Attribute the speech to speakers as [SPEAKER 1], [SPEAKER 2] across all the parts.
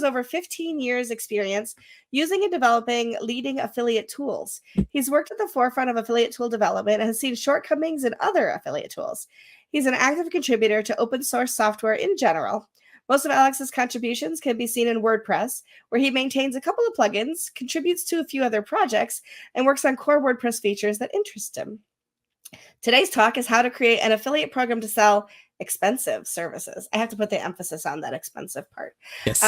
[SPEAKER 1] has over 15 years experience using and developing leading affiliate tools. He's worked at the forefront of affiliate tool development and has seen shortcomings in other affiliate tools. He's an active contributor to open source software in general. Most of Alex's contributions can be seen in WordPress, where he maintains a couple of plugins, contributes to a few other projects, and works on core WordPress features that interest him. Today's talk is how to create an affiliate program to sell expensive services. I have to put the emphasis on that expensive part.
[SPEAKER 2] Yes,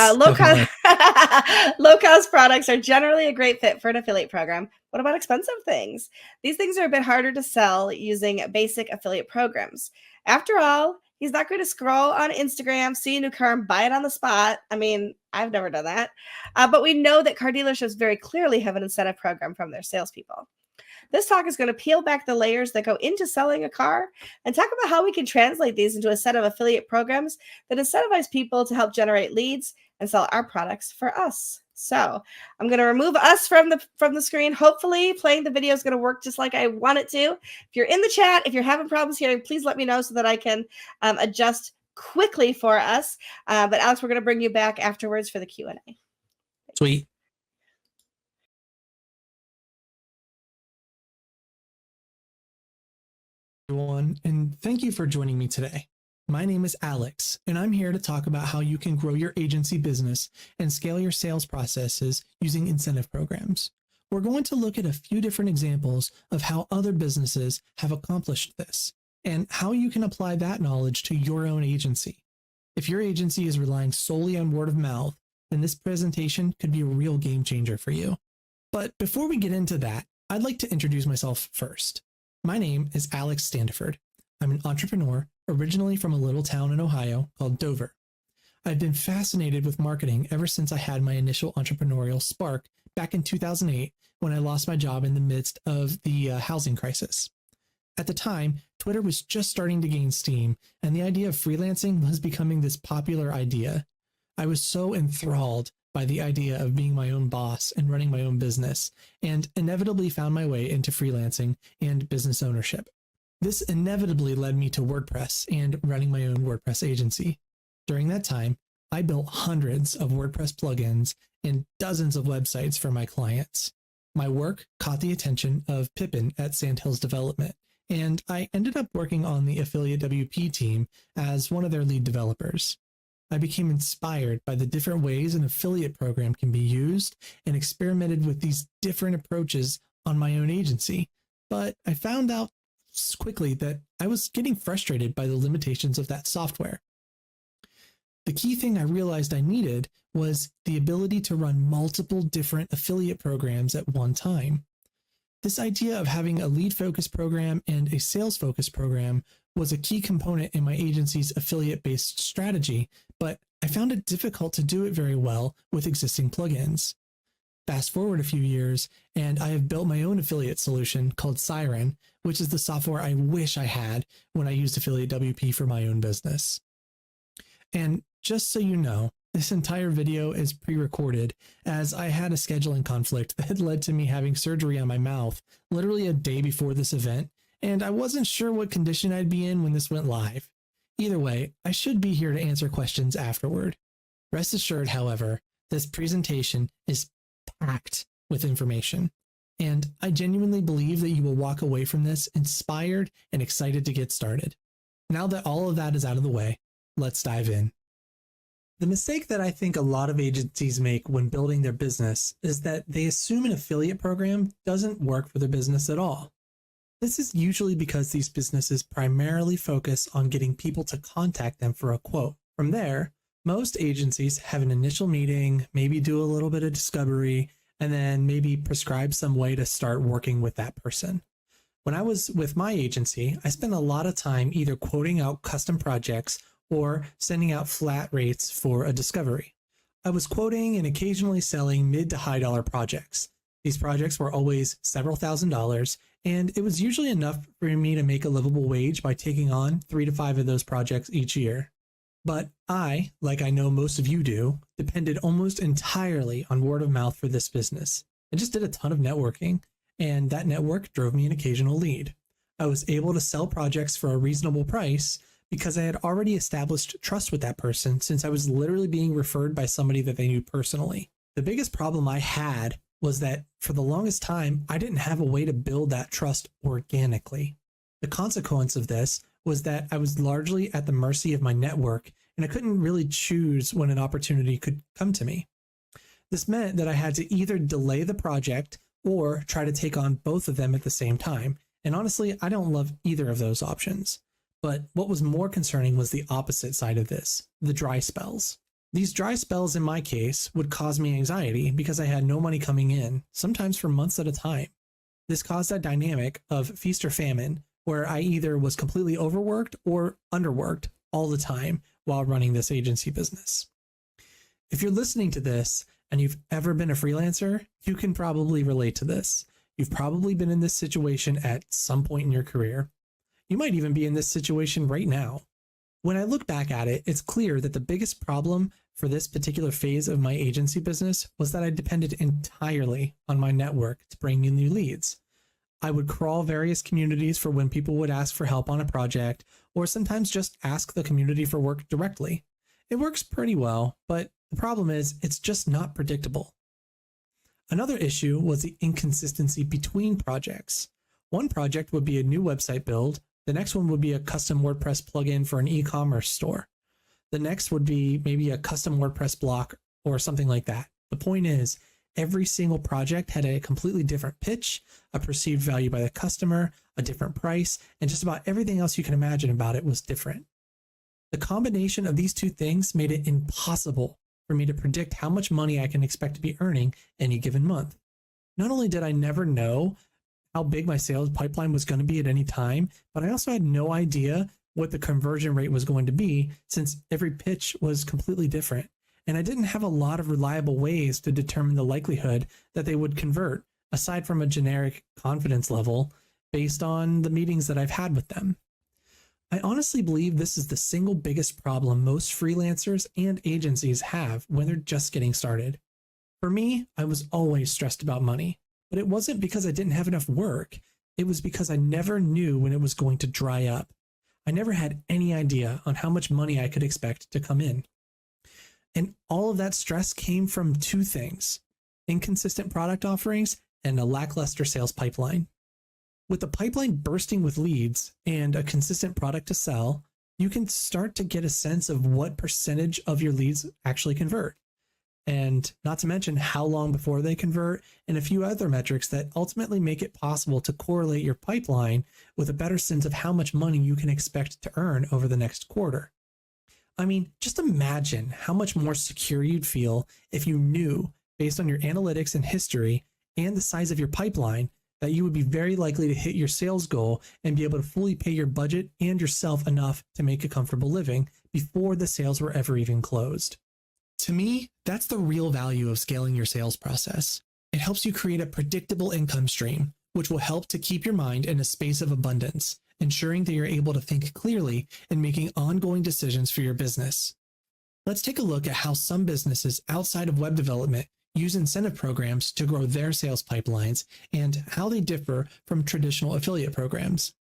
[SPEAKER 1] low-cost products are generally a great fit for an affiliate program. What about expensive things? These things are a bit harder to sell using basic affiliate programs. After all, he's not going to scroll on Instagram, see a new car, and buy it on the spot. I mean, I've never done that. But we know that car dealerships very clearly have an incentive program from their salespeople. This talk is going to peel back the layers that go into selling a car and talk about how we can translate these into a set of affiliate programs that incentivize people to help generate leads and sell our products for us. So I'm going to remove us from the screen. Hopefully playing the video is going to work just like I want it to. If you're in the chat, if you're having problems hearing, please let me know so that I can adjust quickly for us. But Alex, we're going to bring you back afterwards for the Q&A.
[SPEAKER 2] Sweet. Everyone, and thank you for joining me today. My name is Alex, and I'm here to talk about how you can grow your agency business and scale your sales processes using incentive programs. We're going to look at a few different examples of how other businesses have accomplished this and how you can apply that knowledge to your own agency. If your agency is relying solely on word of mouth, then this presentation could be a real game changer for you. But before we get into that, I'd like to introduce myself first. My name is Alex Standiford. I'm an entrepreneur originally from a little town in Ohio called Dover. I've been fascinated with marketing ever since I had my initial entrepreneurial spark back in 2008 when I lost my job in the midst of the housing crisis. At the time, Twitter was just starting to gain steam, and the idea of freelancing was becoming this popular idea. I was so enthralled by the idea of being my own boss and running my own business, and inevitably found my way into freelancing and business ownership. This inevitably led me to WordPress and running my own WordPress agency. During that time, I built hundreds of WordPress plugins and dozens of websites for my clients. My work caught the attention of Pippin at Sandhills Development, and I ended up working on the Affiliate WP team as one of their lead developers. I became inspired by the different ways an affiliate program can be used and experimented with these different approaches on my own agency. But I found out quickly that I was getting frustrated by the limitations of that software. The key thing I realized I needed was the ability to run multiple different affiliate programs at one time. This idea of having a lead-focused program and a sales-focused program was a key component in my agency's affiliate-based strategy, but I found it difficult to do it very well with existing plugins. Fast forward a few years, and I have built my own affiliate solution called Siren, which is the software I wish I had when I used Affiliate WP for my own business. And just so you know, this entire video is pre-recorded as I had a scheduling conflict that had led to me having surgery on my mouth literally a day before this event, and I wasn't sure what condition I'd be in when this went live. Either way, I should be here to answer questions afterward. Rest assured, however, this presentation is packed with information, and I genuinely believe that you will walk away from this inspired and excited to get started. Now that all of that is out of the way, let's dive in. The mistake that I think a lot of agencies make when building their business is that they assume an affiliate program doesn't work for their business at all. This is usually because these businesses primarily focus on getting people to contact them for a quote. From there, most agencies have an initial meeting, maybe do a little bit of discovery, and then maybe prescribe some way to start working with that person. When I was with my agency, I spent a lot of time either quoting out custom projects or sending out flat rates for a discovery. I was quoting and occasionally selling mid to high dollar projects. These projects were always several $1,000s, and it was usually enough for me to make a livable wage by taking on 3 to 5 of those projects each year. But I, like I know most of you do, depended almost entirely on word of mouth for this business. I just did a ton of networking, and that network drove me an occasional lead. I was able to sell projects for a reasonable price, because I had already established trust with that person since I was literally being referred by somebody that they knew personally. The biggest problem I had was that for the longest time, I didn't have a way to build that trust organically. The consequence of this was that I was largely at the mercy of my network, and I couldn't really choose when an opportunity could come to me. This meant that I had to either delay the project or try to take on both of them at the same time. And honestly, I don't love either of those options. But what was more concerning was the opposite side of this, the dry spells. These dry spells in my case would cause me anxiety because I had no money coming in, sometimes for months at a time. This caused a dynamic of feast or famine, where I either was completely overworked or underworked all the time while running this agency business. If you're listening to this and you've ever been a freelancer, you can probably relate to this. You've probably been in this situation at some point in your career. You might even be in this situation right now. When I look back at it, it's clear that the biggest problem for this particular phase of my agency business was that I depended entirely on my network to bring me new leads. I would crawl various communities for when people would ask for help on a project, or sometimes just ask the community for work directly. It works pretty well, but the problem is it's just not predictable. Another issue was the inconsistency between projects. One project would be a new website build. The next one would be a custom WordPress plugin for an e-commerce store. The next would be maybe a custom WordPress block or something like that. The point is, every single project had a completely different pitch, a perceived value by the customer, a different price, and just about everything else you can imagine about it was different. The combination of these two things made it impossible for me to predict how much money I can expect to be earning any given month. Not only did I never know how big my sales pipeline was going to be at any time, but I also had no idea what the conversion rate was going to be since every pitch was completely different. And I didn't have a lot of reliable ways to determine the likelihood that they would convert, aside from a generic confidence level based on the meetings that I've had with them. I honestly believe this is the single biggest problem most freelancers and agencies have when they're just getting started. For me, I was always stressed about money, but it wasn't because I didn't have enough work. It was because I never knew when it was going to dry up. I never had any idea on how much money I could expect to come in. And all of that stress came from two things: inconsistent product offerings and a lackluster sales pipeline. With the pipeline bursting with leads and a consistent product to sell, you can start to get a sense of what percentage of your leads actually convert, and not to mention how long before they convert, and a few other metrics that ultimately make it possible to correlate your pipeline with a better sense of how much money you can expect to earn over the next quarter. I mean, just imagine how much more secure you'd feel if you knew, based on your analytics and history and the size of your pipeline, that you would be very likely to hit your sales goal and be able to fully pay your budget and yourself enough to make a comfortable living before the sales were ever even closed. To me, that's the real value of scaling your sales process. It helps you create a predictable income stream, which will help to keep your mind in a space of abundance, ensuring that you're able to think clearly and making ongoing decisions for your business. Let's take a look at how some businesses outside of web development use incentive programs to grow their sales pipelines and how they differ from traditional affiliate programs.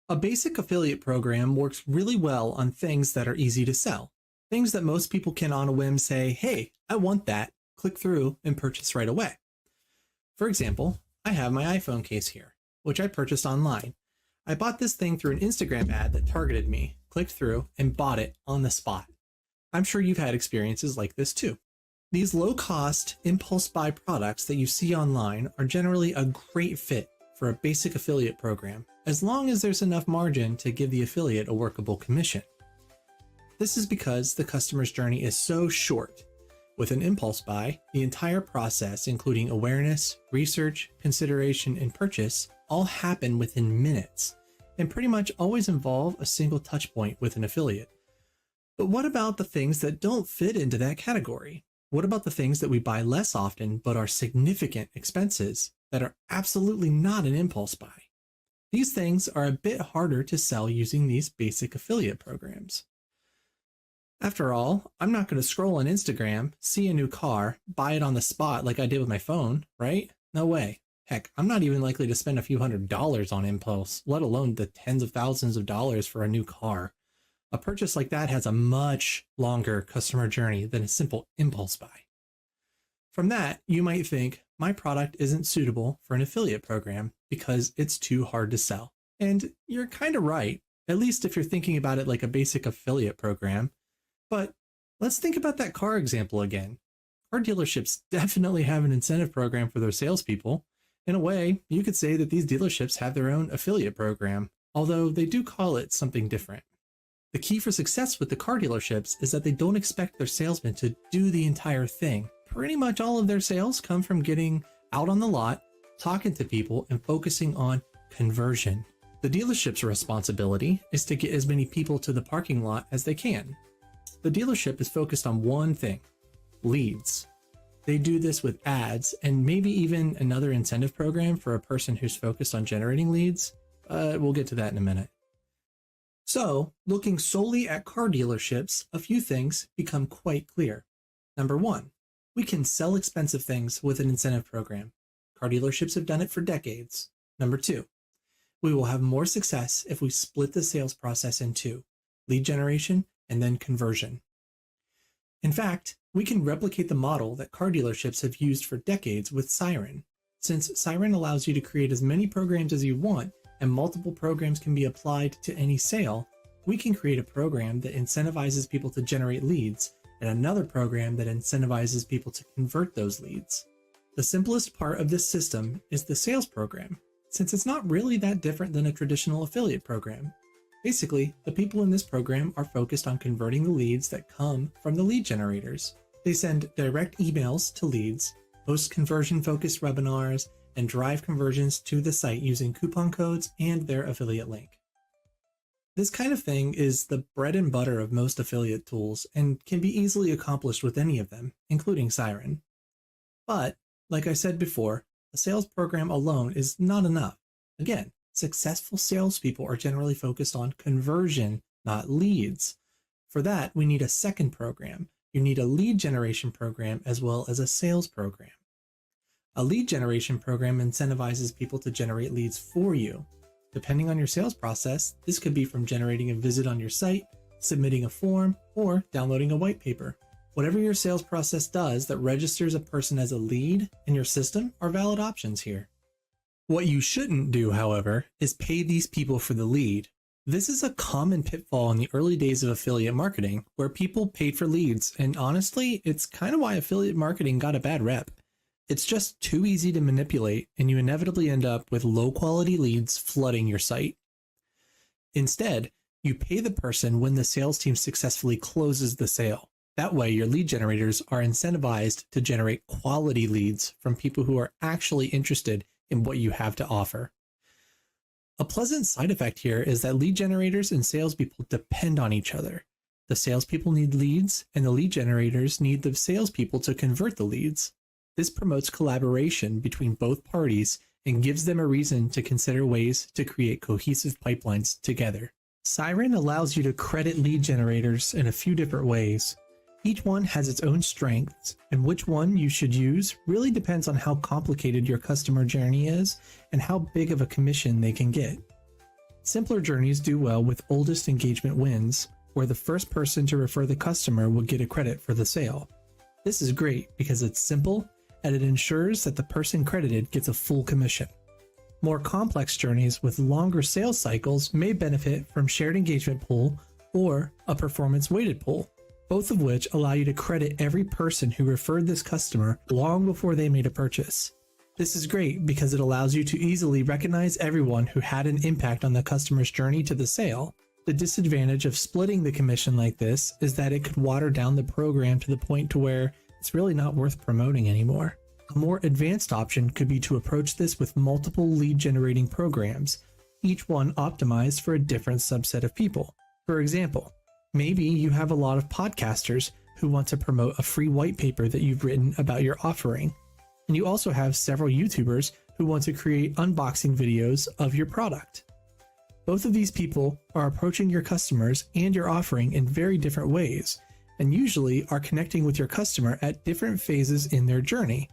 [SPEAKER 2] A basic affiliate program works really well on things that are easy to sell. Things that most people can on a whim say, hey, I want that, click through and purchase right away. For example, I have my iPhone case here, which I purchased online. I bought this thing through an Instagram ad that targeted me, clicked through, and bought it on the spot. I'm sure you've had experiences like this too. These low-cost, impulse buy products that you see online are generally a great fit for a basic affiliate program, as long as there's enough margin to give the affiliate a workable commission. This is because the customer's journey is so short. With an impulse buy, the entire process, including awareness, research, consideration, and purchase, all happen within minutes, and pretty much always involve a single touch point with an affiliate. But what about the things that don't fit into that category? What about the things that we buy less often but are significant expenses that are absolutely not an impulse buy? These things are a bit harder to sell using these basic affiliate programs. After all, I'm not going to scroll on Instagram, see a new car, buy it on the spot like I did with my phone, right? No way. Heck, I'm not even likely to spend a few $100s on impulse, let alone the tens of thousands of dollars for a new car. A purchase like that has a much longer customer journey than a simple impulse buy. From that, you might think, my product isn't suitable for an affiliate program because it's too hard to sell. And you're kind of right, at least if you're thinking about it like a basic affiliate program. But let's think about that car example again. Car dealerships definitely have an incentive program for their salespeople. In a way, you could say that these dealerships have their own affiliate program, although they do call it something different. The key for success with the car dealerships is that they don't expect their salesmen to do the entire thing. Pretty much all of their sales come from getting out on the lot, talking to people, and focusing on conversion. The dealership's responsibility is to get as many people to the parking lot as they can. The dealership is focused on one thing: leads. They do this with ads and maybe even another incentive program for a person who's focused on generating leads. We'll get to that in a minute. So, looking solely at car dealerships, a few things become quite clear. Number one, we can sell expensive things with an incentive program. Car dealerships have done it for decades. Number two, we will have more success if we split the sales process in two: lead generation and then conversion. In fact, we can replicate the model that car dealerships have used for decades with Siren. Since Siren allows you to create as many programs as you want and multiple programs can be applied to any sale, we can create a program that incentivizes people to generate leads and another program that incentivizes people to convert those leads. The simplest part of this system is the sales program, since it's not really that different than a traditional affiliate program. Basically, the people in this program are focused on converting the leads that come from the lead generators. They send direct emails to leads, host conversion-focused webinars, and drive conversions to the site using coupon codes and their affiliate link. This kind of thing is the bread and butter of most affiliate tools and can be easily accomplished with any of them, including Siren. But, like I said before, a sales program alone is not enough. Again, successful salespeople are generally focused on conversion, not leads. For that, we need a second program. You need a lead generation program as well as a sales program. A lead generation program incentivizes people to generate leads for you. Depending on your sales process, this could be from generating a visit on your site, submitting a form, or downloading a white paper. Whatever your sales process does that registers a person as a lead in your system are valid options here. What you shouldn't do, however, is pay these people for the lead. This is a common pitfall in the early days of affiliate marketing, where people paid for leads, and honestly, it's kind of why affiliate marketing got a bad rep. It's just too easy to manipulate, and you inevitably end up with low-quality leads flooding your site. Instead, you pay the person when the sales team successfully closes the sale. That way, your lead generators are incentivized to generate quality leads from people who are actually interested in what you have to offer. A pleasant side effect here is that lead generators and salespeople depend on each other. The salespeople need leads, and the lead generators need the salespeople to convert the leads. This promotes collaboration between both parties and gives them a reason to consider ways to create cohesive pipelines together. Siren allows you to credit lead generators in a few different ways. Each one has its own strengths, and which one you should use really depends on how complicated your customer journey is and how big of a commission they can get. Simpler journeys do well with oldest engagement wins, where the first person to refer the customer will get a credit for the sale. This is great because it's simple and it ensures that the person credited gets a full commission. More complex journeys with longer sales cycles may benefit from shared engagement pool or a performance weighted pool, both of which allow you to credit every person who referred this customer long before they made a purchase. This is great because it allows you to easily recognize everyone who had an impact on the customer's journey to the sale. The disadvantage of splitting the commission like this is that it could water down the program to the point to where it's really not worth promoting anymore. A more advanced option could be to approach this with multiple lead generating programs, each one optimized for a different subset of people. For example, maybe you have a lot of podcasters who want to promote a free white paper that you've written about your offering. And you also have several YouTubers who want to create unboxing videos of your product. Both of these people are approaching your customers and your offering in very different ways, and usually are connecting with your customer at different phases in their journey.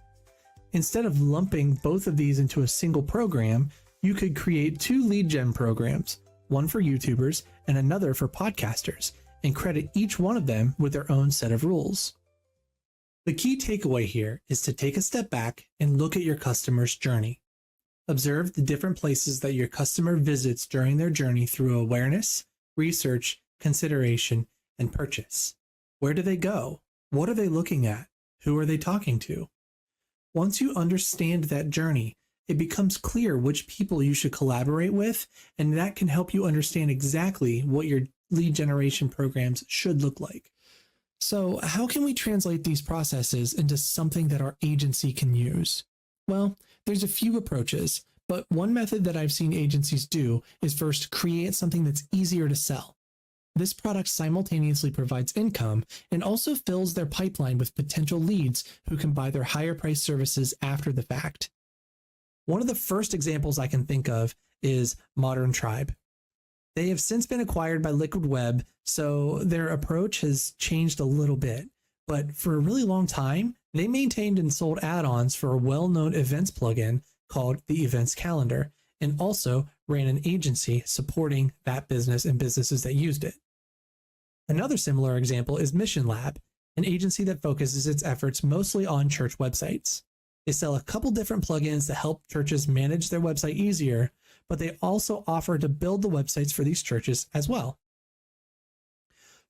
[SPEAKER 2] Instead of lumping both of these into a single program, you could create two lead gen programs, one for YouTubers and another for podcasters, and credit each one of them with their own set of rules. The key takeaway here is to take a step back and look at your customer's journey. Observe the different places that your customer visits during their journey through awareness, research, consideration, and purchase. Where do they go? What are they looking at? Who are they talking to? Once you understand that journey, it becomes clear which people you should collaborate with, and that can help you understand exactly what your lead generation programs should look like. So, how can we translate these processes into something that our agency can use? Well, there's a few approaches, but one method that I've seen agencies do is first create something that's easier to sell. This product simultaneously provides income and also fills their pipeline with potential leads who can buy their higher priced services after the fact. One of the first examples I can think of is Modern Tribe. They have since been acquired by Liquid Web, so their approach has changed a little bit. But for a really long time, they maintained and sold add-ons for a well-known events plugin called the Events Calendar, and also ran an agency supporting that business and businesses that used it. Another similar example is Mission Lab, an agency that focuses its efforts mostly on church websites. They sell a couple different plugins that help churches manage their website easier, but they also offer to build the websites for these churches as well.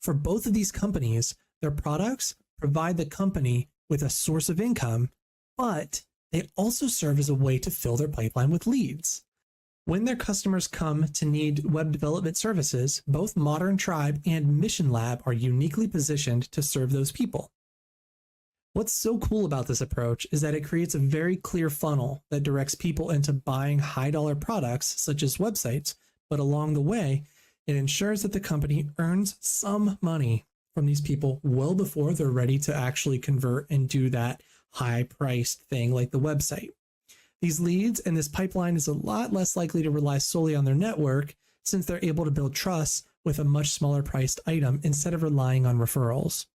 [SPEAKER 2] For both of these companies, their products provide the company with a source of income, but they also serve as a way to fill their pipeline with leads. When their customers come to need web development services, both Modern Tribe and Mission Lab are uniquely positioned to serve those people. What's so cool about this approach is that it creates a very clear funnel that directs people into buying high-dollar products such as websites, but along the way, it ensures that the company earns some money from these people well before they're ready to actually convert and do that high-priced thing like the website. These leads and this pipeline is a lot less likely to rely solely on their network since they're able to build trust with a much smaller priced item instead of relying on referrals.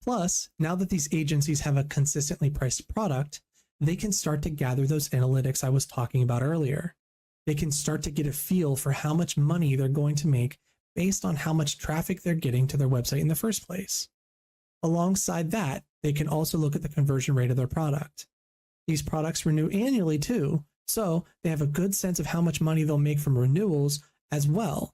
[SPEAKER 2] Plus, now that these agencies have a consistently priced product, they can start to gather those analytics I was talking about earlier. They can start to get a feel for how much money they're going to make based on how much traffic they're getting to their website in the first place. Alongside that, they can also look at the conversion rate of their product. These products renew annually too, so they have a good sense of how much money they'll make from renewals as well.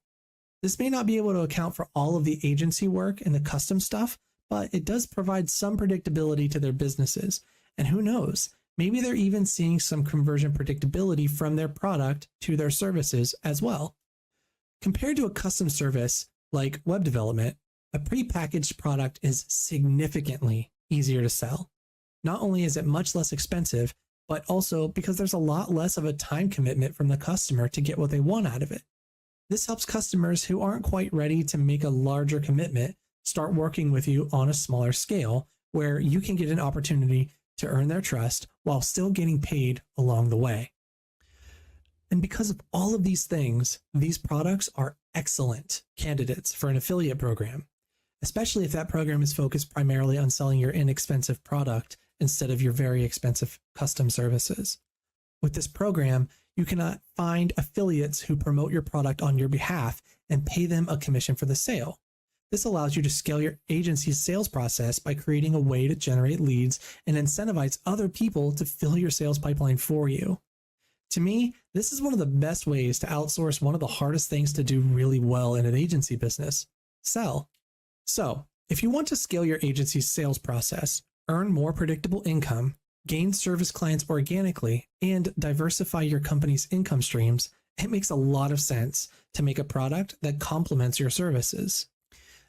[SPEAKER 2] This may not be able to account for all of the agency work and the custom stuff, but it does provide some predictability to their businesses. And who knows, maybe they're even seeing some conversion predictability from their product to their services as well. Compared to a custom service like web development, a prepackaged product is significantly easier to sell. Not only is it much less expensive, but also because there's a lot less of a time commitment from the customer to get what they want out of it. This helps customers who aren't quite ready to make a larger commitment start working with you on a smaller scale, where you can get an opportunity to earn their trust while still getting paid along the way. And because of all of these things, these products are excellent candidates for an affiliate program, especially if that program is focused primarily on selling your inexpensive product instead of your very expensive custom services. With this program, you can find affiliates who promote your product on your behalf and pay them a commission for the sale. This allows you to scale your agency's sales process by creating a way to generate leads and incentivize other people to fill your sales pipeline for you. To me, this is one of the best ways to outsource one of the hardest things to do really well in an agency business: sell. So, if you want to scale your agency's sales process, earn more predictable income, gain service clients organically, and diversify your company's income streams, it makes a lot of sense to make a product that complements your services.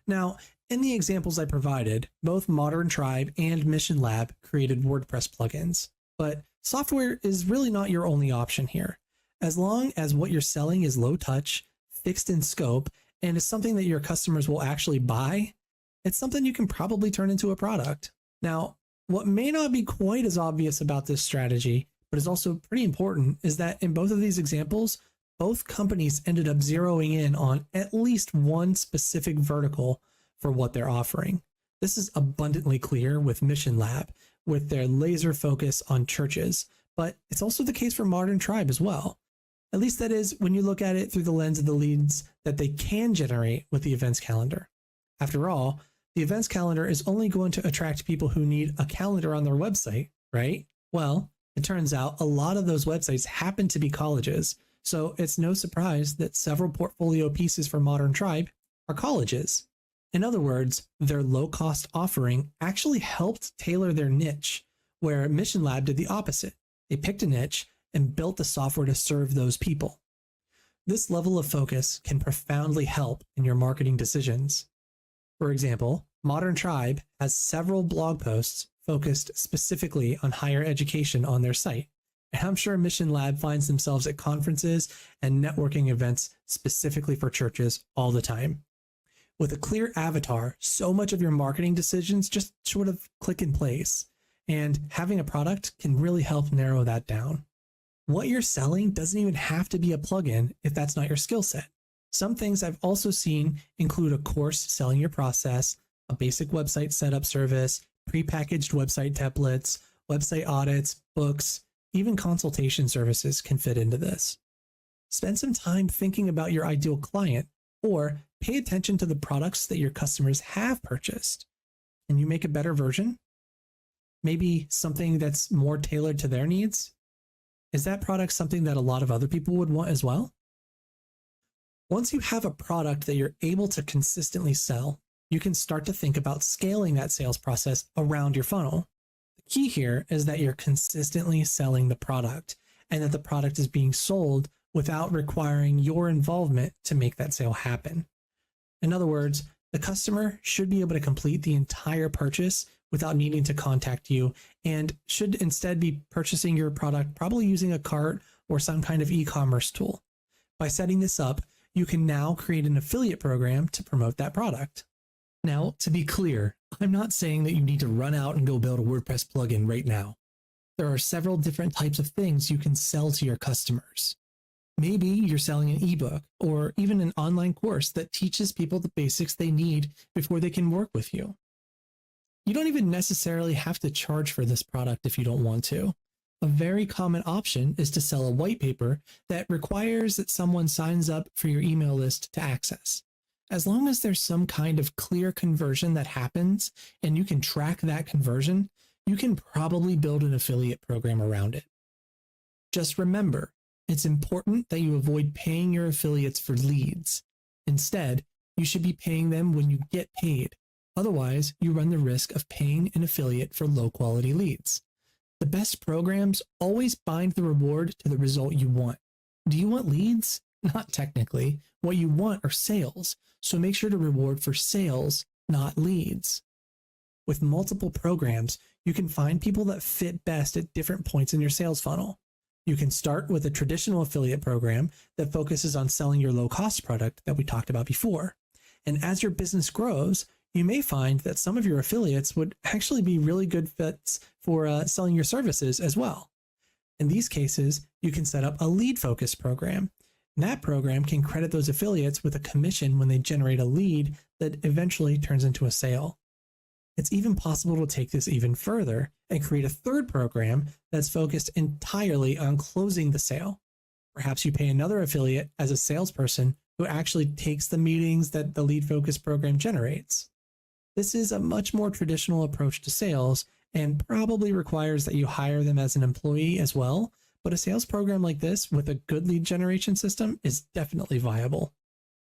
[SPEAKER 2] Now, in the examples I provided, both Modern Tribe and Mission Lab created WordPress plugins, but software is really not your only option here. As long as what you're selling is low touch, fixed in scope, and is something that your customers will actually buy, it's something you can probably turn into a product. Now, what may not be quite as obvious about this strategy, but is also pretty important, is that in both of these examples, both companies ended up zeroing in on at least one specific vertical for what they're offering. This is abundantly clear with Mission Lab, with their laser focus on churches, but it's also the case for Modern Tribe as well. At least that is when you look at it through the lens of the leads that they can generate with the events calendar. After all, the events calendar is only going to attract people who need a calendar on their website, right? Well, it turns out a lot of those websites happen to be colleges, so it's no surprise that several portfolio pieces for Modern Tribe are colleges. In other words, their low-cost offering actually helped tailor their niche, where Mission Lab did the opposite. They picked a niche and built the software to serve those people. This level of focus can profoundly help in your marketing decisions. For example, Modern Tribe has several blog posts focused specifically on higher education on their site. And I'm sure Mission Lab finds themselves at conferences and networking events specifically for churches all the time. With a clear avatar, so much of your marketing decisions just sort of click in place, and having a product can really help narrow that down. What you're selling doesn't even have to be a plugin if that's not your skill set. Some things I've also seen include a course selling your process, a basic website setup service, prepackaged website templates, website audits, books, even consultation services can fit into this. Spend some time thinking about your ideal client, or pay attention to the products that your customers have purchased. Can you make a better version? Maybe something that's more tailored to their needs? Is that product something that a lot of other people would want as well? Once you have a product that you're able to consistently sell, you can start to think about scaling that sales process around your funnel. The key here is that you're consistently selling the product and that the product is being sold without requiring your involvement to make that sale happen. In other words, the customer should be able to complete the entire purchase without needing to contact you, and should instead be purchasing your product, probably using a cart or some kind of e-commerce tool. By setting this up, you can now create an affiliate program to promote that product. Now, to be clear, I'm not saying that you need to run out and go build a WordPress plugin right now. There are several different types of things you can sell to your customers. Maybe you're selling an ebook or even an online course that teaches people the basics they need before they can work with you. You don't even necessarily have to charge for this product if you don't want to. A very common option is to sell a white paper that requires that someone signs up for your email list to access. As long as there's some kind of clear conversion that happens and you can track that conversion, you can probably build an affiliate program around it. Just remember, it's important that you avoid paying your affiliates for leads. Instead, you should be paying them when you get paid. Otherwise, you run the risk of paying an affiliate for low-quality leads. The best programs always bind the reward to the result you want. Do you want leads? Not technically. What you want are sales, so make sure to reward for sales, not leads. With multiple programs, you can find people that fit best at different points in your sales funnel. You can start with a traditional affiliate program that focuses on selling your low-cost product that we talked about before. And as your business grows, you may find that some of your affiliates would actually be really good fits for selling your services as well. In these cases, you can set up a lead-focused program. And that program can credit those affiliates with a commission when they generate a lead that eventually turns into a sale. It's even possible to take this even further and create a third program that's focused entirely on closing the sale. Perhaps you pay another affiliate as a salesperson who actually takes the meetings that the lead-focused program generates. This is a much more traditional approach to sales and probably requires that you hire them as an employee as well, but a sales program like this with a good lead generation system is definitely viable.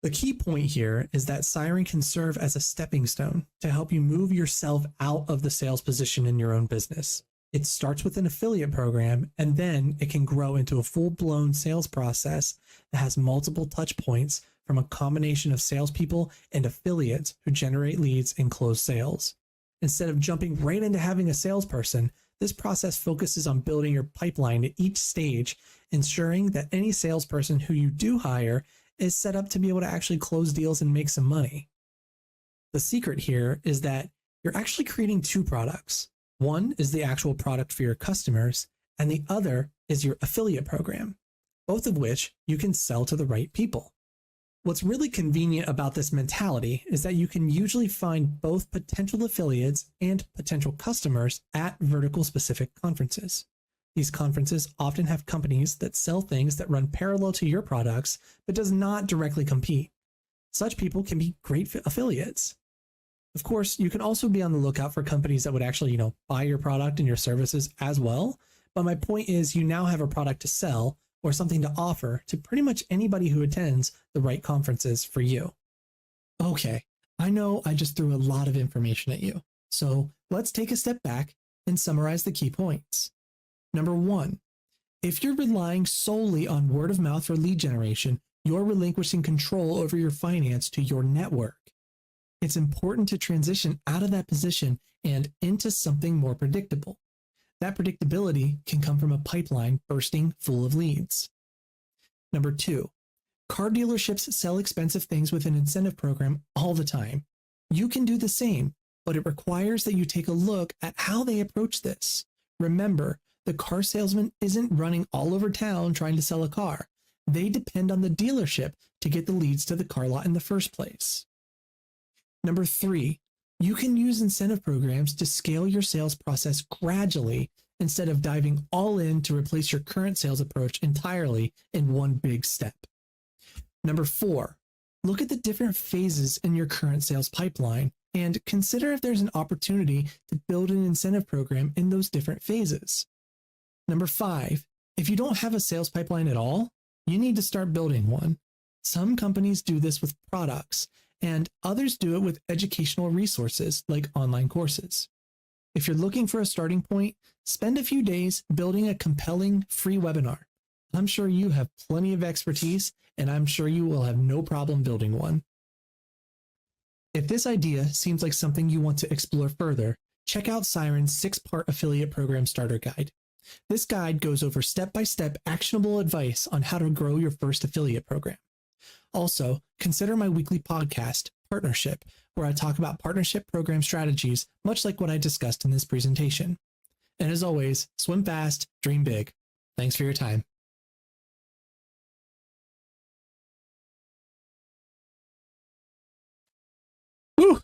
[SPEAKER 2] The key point here is that Siren can serve as a stepping stone to help you move yourself out of the sales position in your own business. It starts with an affiliate program, and then it can grow into a full-blown sales process that has multiple touch points from a combination of salespeople and affiliates who generate leads and close sales. Instead of jumping right into having a salesperson, this process focuses on building your pipeline at each stage, ensuring that any salesperson who you do hire is set up to be able to actually close deals and make some money. The secret here is that you're actually creating two products. One is the actual product for your customers, and the other is your affiliate program, both of which you can sell to the right people. What's really convenient about this mentality is that you can usually find both potential affiliates and potential customers at vertical specific conferences. These conferences often have companies that sell things that run parallel to your products but does not directly compete. Such people can be great affiliates. Of course, you can also be on the lookout for companies that would actually, buy your product and your services as well. But my point is you now have a product to sell or something to offer to pretty much anybody who attends the right conferences for you. Okay, I know I just threw a lot of information at you. So let's take a step back and summarize the key points. Number 1, if you're relying solely on word of mouth for lead generation, you're relinquishing control over your finance to your network. It's important to transition out of that position and into something more predictable. That predictability can come from a pipeline bursting full of leads. Number 2, car dealerships sell expensive things with an incentive program all the time. You can do the same, but it requires that you take a look at how they approach this. Remember, the car salesman isn't running all over town trying to sell a car. They depend on the dealership to get the leads to the car lot in the first place. Number 3, you can use incentive programs to scale your sales process gradually instead of diving all in to replace your current sales approach entirely in one big step. Number 4, look at the different phases in your current sales pipeline and consider if there's an opportunity to build an incentive program in those different phases. Number 5, if you don't have a sales pipeline at all, you need to start building one. Some companies do this with products, and others do it with educational resources like online courses. If you're looking for a starting point, spend a few days building a compelling free webinar. I'm sure you have plenty of expertise, and I'm sure you will have no problem building one. If this idea seems like something you want to explore further, check out Siren's 6-part affiliate program starter guide. This guide goes over step-by-step actionable advice on how to grow your first affiliate program. Also, consider my weekly podcast, Partnership, where I talk about partnership program strategies, much like what I discussed in this presentation. And as always, swim fast, dream big. Thanks for your time. Woo!